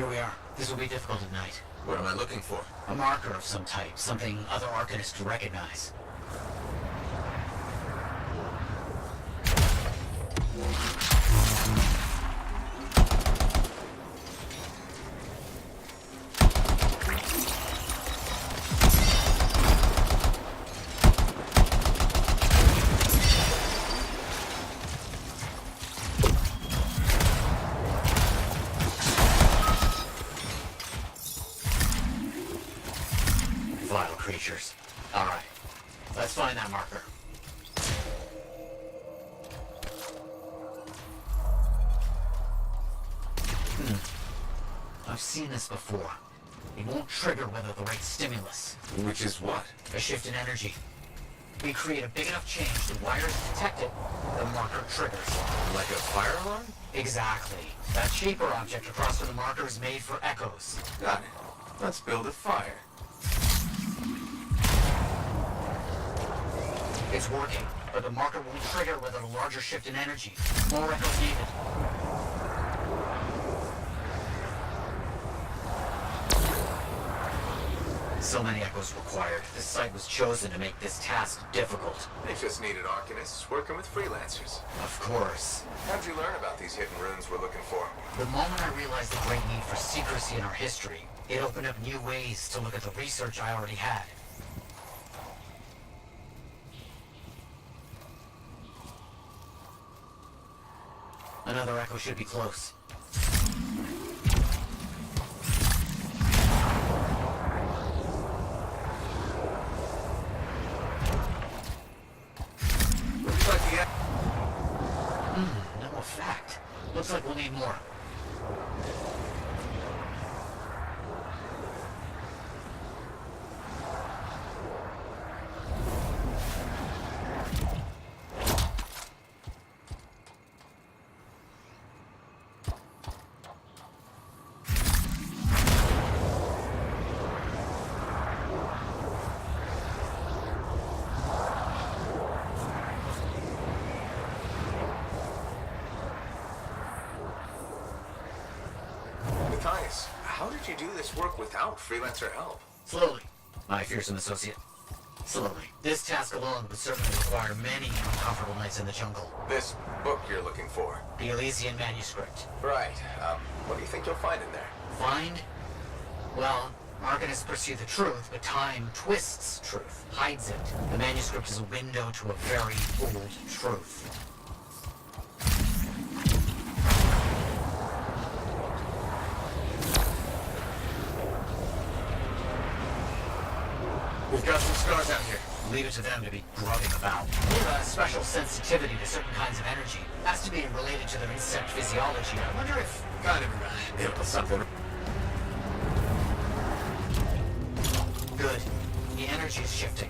Here we are. This will be difficult at night. What am I looking for? A marker of some type, something other Arcanists could recognize. Vile creatures. Alright. Let's find that marker. I've seen this before. It won't trigger whether the right stimulus. Which is what? A shift in energy. We create a big enough change, the wires detect it, the marker triggers. Like a fire alarm? Exactly. That shaper object across from the marker is made for echoes. Got it. Let's build a fire. It's working, but the marker won't trigger without a larger shift in energy. More echoes needed. So many echoes required. This site was chosen to make this task difficult. They just needed Arcanists working with freelancers. Of course. How'd you learn about these hidden runes we're looking for? The moment I realized the great need for secrecy in our history, it opened up new ways to look at the research I already had. Another echo should be close. Looks like the... No effect. Looks like we'll need more. Matthias, how did you do this work without freelancer help? Slowly, my fearsome associate. Slowly. This task alone would certainly require many uncomfortable nights in the jungle. This book you're looking for? The Elysian manuscript. Right. What do you think you'll find in there? Find? Well, Arcanists pursue the truth, but time twists truth, hides it. The manuscript is a window to a very old truth. We've got some scars out here. Leave it to them to be grubbing about. They have a special sensitivity to certain kinds of energy. Has to be related to their insect physiology. I wonder if... Kind of it'll something. Good. The energy is shifting.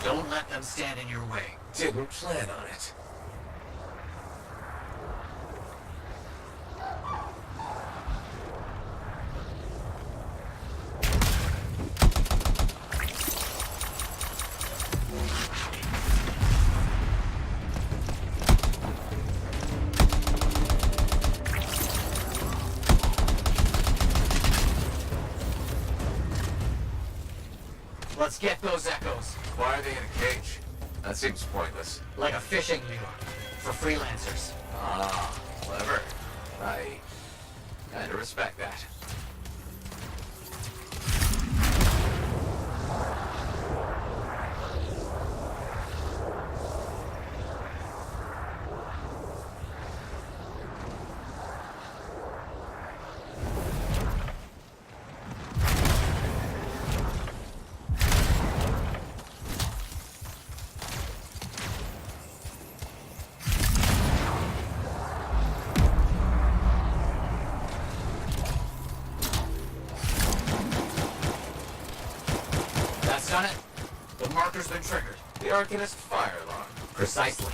Don't let them stand in your way. Didn't plan on it. Let's get those echoes. Why are they in a cage? That seems pointless. Like a fishing lure. For freelancers. Ah, clever. I kinda respect that. That's done it. The marker's been triggered. The Arcanist fire alarm. Precisely.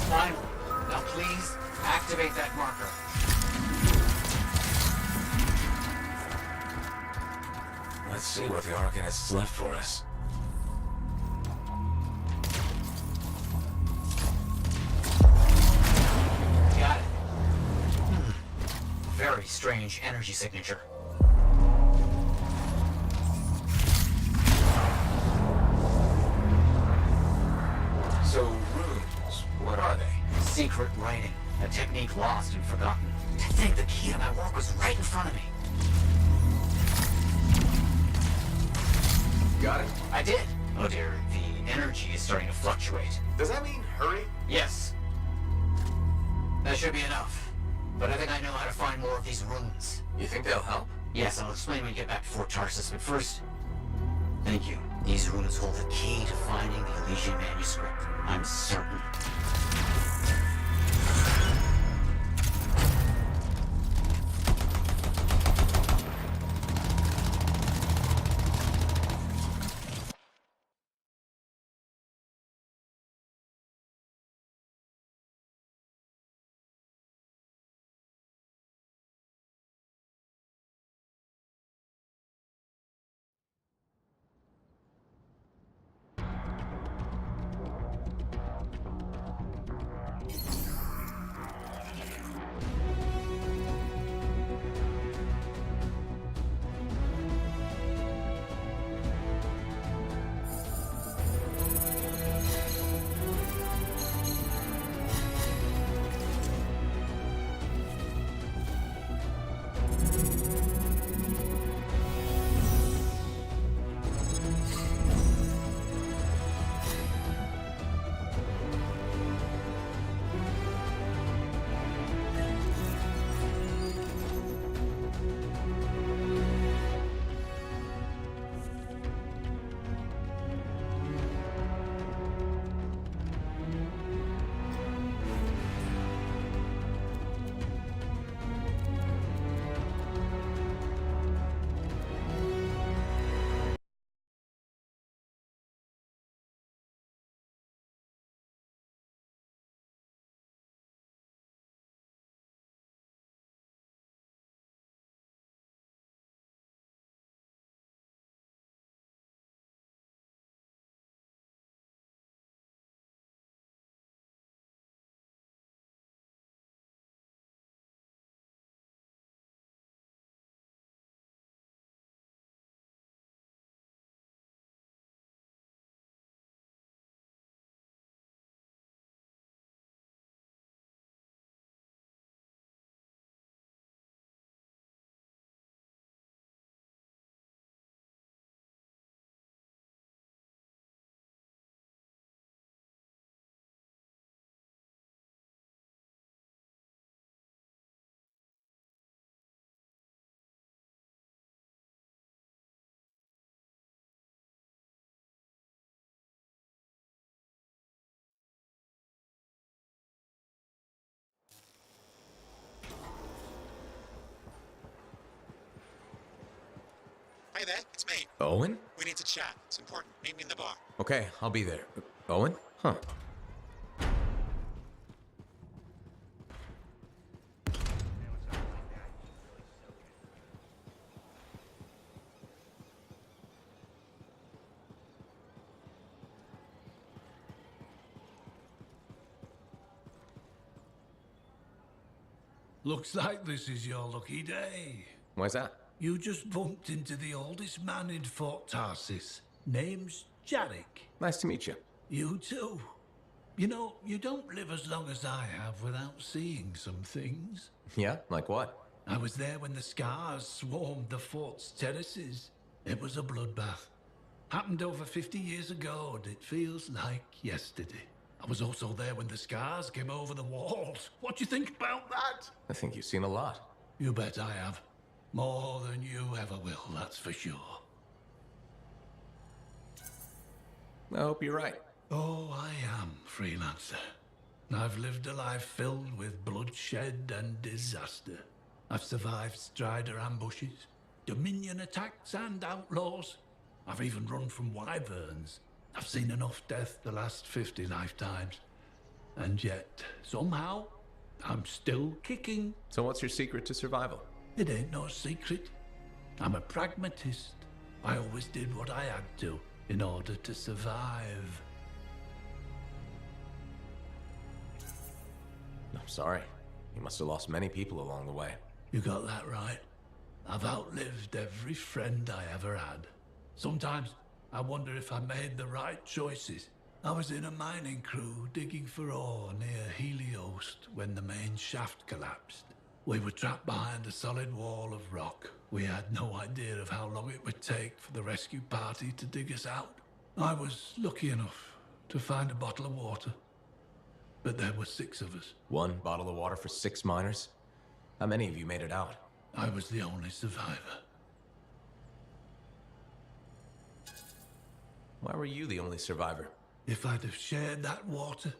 Finally. Now please, activate that marker. Let's see what the Arcanist's left for us. Got it. Very strange energy signature. So, runes, what are they? Secret writing. A technique lost and forgotten. To think the key to my work was right in front of me. Got it? I did. Oh dear, the energy is starting to fluctuate. Does that mean hurry? Yes. That should be enough. But I think I know how to find more of these runes. You think they'll help? Yes, I'll explain when we get back to Fort Tarsus, but first... Thank you. These runes hold the key to finding the Elysian manuscript. I'm certain. Hi there, it's me. Owen? We need to chat. It's important. Meet me in the bar. Okay, I'll be there. Owen? Huh. Looks like this is your lucky day. Why's that? You just bumped into the oldest man in Fort Tarsis. Name's Jarek. Nice to meet you. You too. You know, you don't live as long as I have without seeing some things. Yeah? Like what? I was there when the scars swarmed the fort's terraces. It was a bloodbath. Happened over 50 years ago, and it feels like yesterday. I was also there when the scars came over the walls. What do you think about that? I think you've seen a lot. You bet I have. More than you ever will, that's for sure. I hope you're right. Oh, I am, freelancer. I've lived a life filled with bloodshed and disaster. I've survived Strider ambushes, Dominion attacks and outlaws. I've even run from wyverns. I've seen enough death the last 50 lifetimes. And yet, somehow, I'm still kicking. So what's your secret to survival? It ain't no secret. I'm a pragmatist. I always did what I had to in order to survive. I'm sorry. You must have lost many people along the way. You got that right. I've outlived every friend I ever had. Sometimes I wonder if I made the right choices. I was in a mining crew digging for ore near Heliost when the main shaft collapsed. We were trapped behind a solid wall of rock. We had no idea of how long it would take for the rescue party to dig us out. I was lucky enough to find a bottle of water. But there were 6 of us. 1 bottle of water for 6 miners? How many of you made it out? I was the only survivor. Why were you the only survivor? If I'd have shared that water,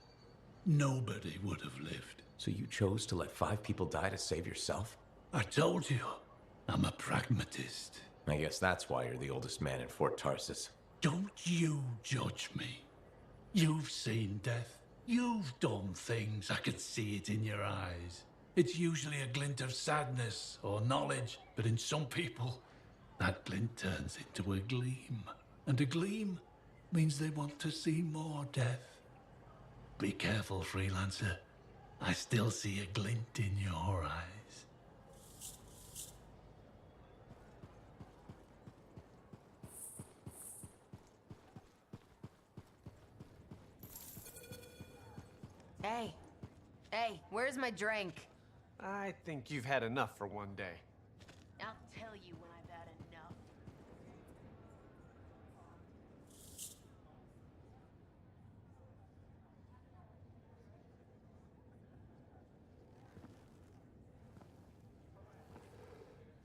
nobody would have lived. So you chose to let 5 people die to save yourself? I told you, I'm a pragmatist. I guess that's why you're the oldest man in Fort Tarsis. Don't you judge me. You've seen death. You've done things. I can see it in your eyes. It's usually a glint of sadness or knowledge, but in some people, that glint turns into a gleam. And a gleam means they want to see more death. Be careful, freelancer. I still see a glint in your eyes. Hey, where's my drink? I think you've had enough for one day. I'll tell you when I've had enough.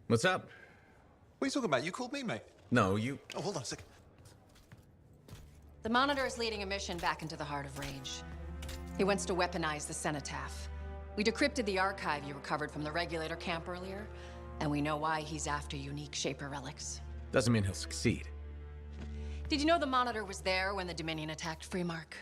What's up? What are you talking about? You called me, mate. No, you... Oh, hold on a second. The Monitor is leading a mission back into the heart of Rage. He wants to weaponize the Cenotaph. We decrypted the archive you recovered from the Regulator camp earlier, and we know why he's after unique Shaper relics. Doesn't mean he'll succeed. Did you know the Monitor was there when the Dominion attacked Freemark?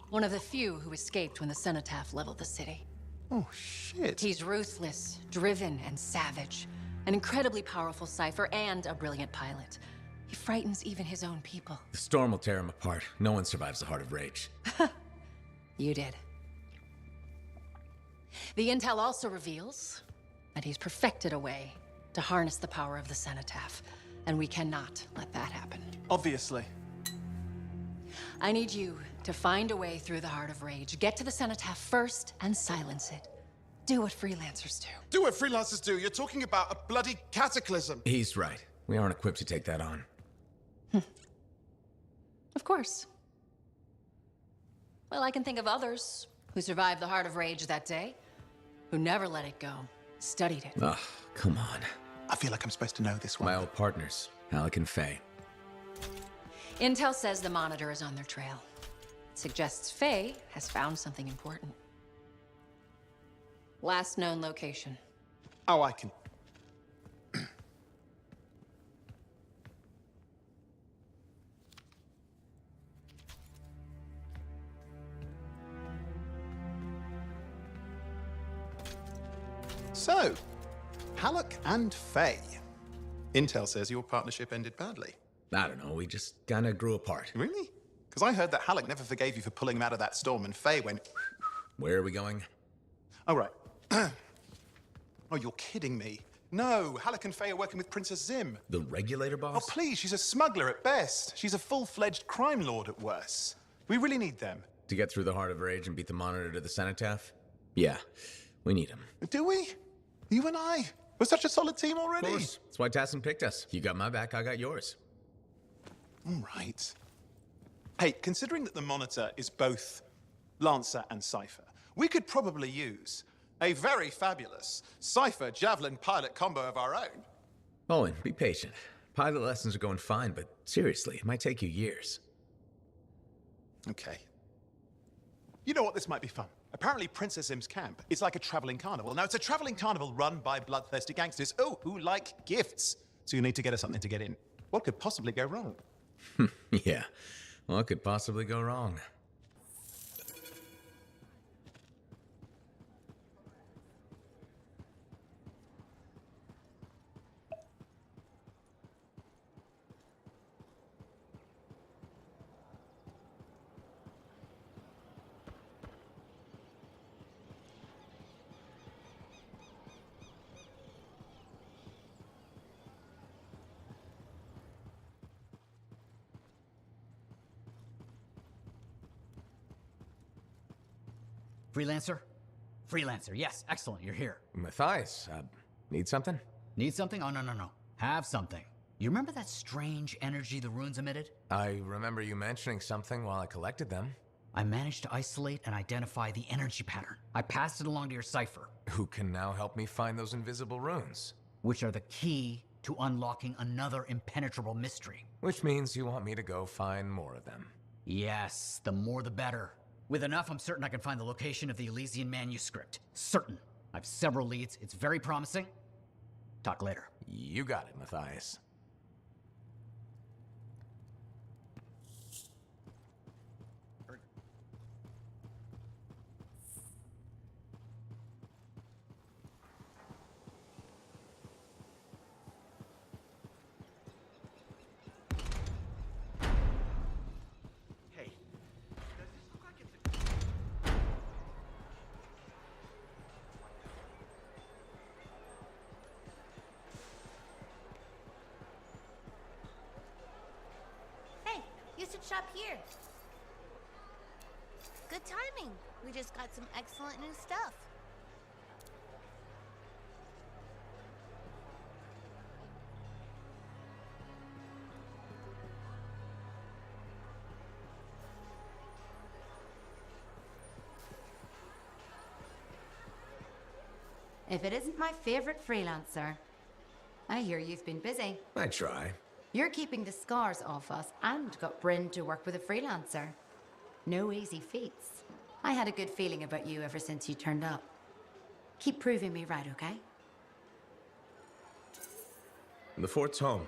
One of the few who escaped when the Cenotaph leveled the city. Oh, shit. He's ruthless, driven, and savage. An incredibly powerful cipher and a brilliant pilot. He frightens even his own people. The storm will tear him apart. No one survives the heart of Rage. You did. The intel also reveals that he's perfected a way to harness the power of the Cenotaph, and we cannot let that happen. Obviously. I need you to find a way through the heart of Rage, get to the Cenotaph first, and silence it. Do what freelancers do. Do what freelancers do. You're talking about a bloody cataclysm. He's right. We aren't equipped to take that on. Of course. Well, I can think of others who survived the heart of Rage that day, who never let it go, studied it. Ugh, come on. I feel like I'm supposed to know this one. My old partners, Alec and Faye. Intel says the Monitor is on their trail. It suggests Faye has found something important. Last known location. Oh, I can. So, Halleck and Faye. Intel says your partnership ended badly. I don't know, we just kinda grew apart. Really? Because I heard that Halleck never forgave you for pulling him out of that storm, and Faye went... Where are we going? Oh, right. Oh, you're kidding me. No, Halleck and Faye are working with Princess Zim. The regulator Oh, boss? please, she's a smuggler at best. She's a full-fledged crime lord at worst. We really need them. To get through the Heart of Rage and beat the Monitor to the Cenotaph? Yeah, we need him. Do we? You and I? We're such a solid team already. Of course. That's why Tassin picked us. You got my back, I got yours. All right. Hey, considering that the Monitor is both Lancer and Cypher, we could probably use a very fabulous Cypher Javelin pilot combo of our own. Owen, be patient. Pilot lessons are going fine, but seriously, it might take you years. Okay. You know what? This might be fun. Apparently, Princess Zim's camp is like a traveling carnival. Now, it's a traveling carnival run by bloodthirsty gangsters, who like gifts. So you need to get us something to get in. What could possibly go wrong? Yeah, what could possibly go wrong? Freelancer? Freelancer, yes, excellent, you're here. Matthias, need something? Need something? Oh, no, no, no. Have something. You remember that strange energy the runes emitted? I remember you mentioning something while I collected them. I managed to isolate and identify the energy pattern. I passed it along to your cipher, Who can now help me find those invisible runes? which are the key to unlocking another impenetrable mystery. Which means you want me to go find more of them. Yes, the more the better. With enough, I'm certain I can find the location of the Elysian manuscript. Certain. I've several leads. It's very promising. Talk later. You got it, Matthias. Hey, you should shop here. Good timing. We just got some excellent new stuff. If it isn't my favorite freelancer. I hear you've been busy. I try. You're keeping the scars off us and got Bryn to work with a freelancer. No easy feats. I had a good feeling about you ever since you turned up. Keep proving me right, okay? The fort's home.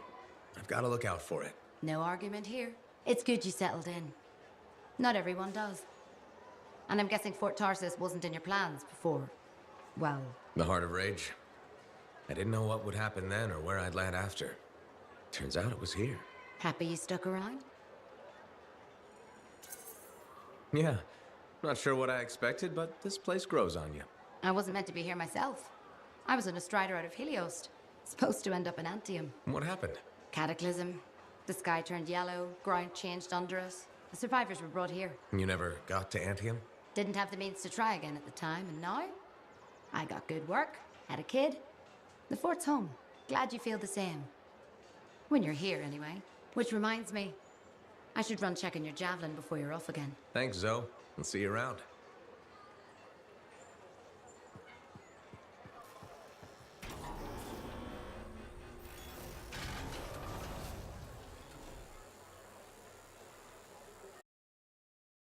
I've got to look out for it. No argument here. It's good you settled in. Not everyone does. And I'm guessing Fort Tarsis wasn't in your plans before. Well, The Heart of Rage. I didn't know what would happen then or where I'd land after. Turns out it was here. happy you stuck around? Yeah. Not sure what I expected, but this place grows on you. I wasn't meant to be here myself. I was on a strider out of Helios. Supposed to end up in Anthem. What happened? Cataclysm. The sky turned yellow, ground changed under us. The survivors were brought here. You never got to Anthem? Didn't have the means to try again at the time, and now? I got good work, had a kid. The fort's home. Glad you feel the same. When you're here, anyway. Which reminds me, I should run checking your javelin before you're off again. Thanks, Zoe. I'll see you around.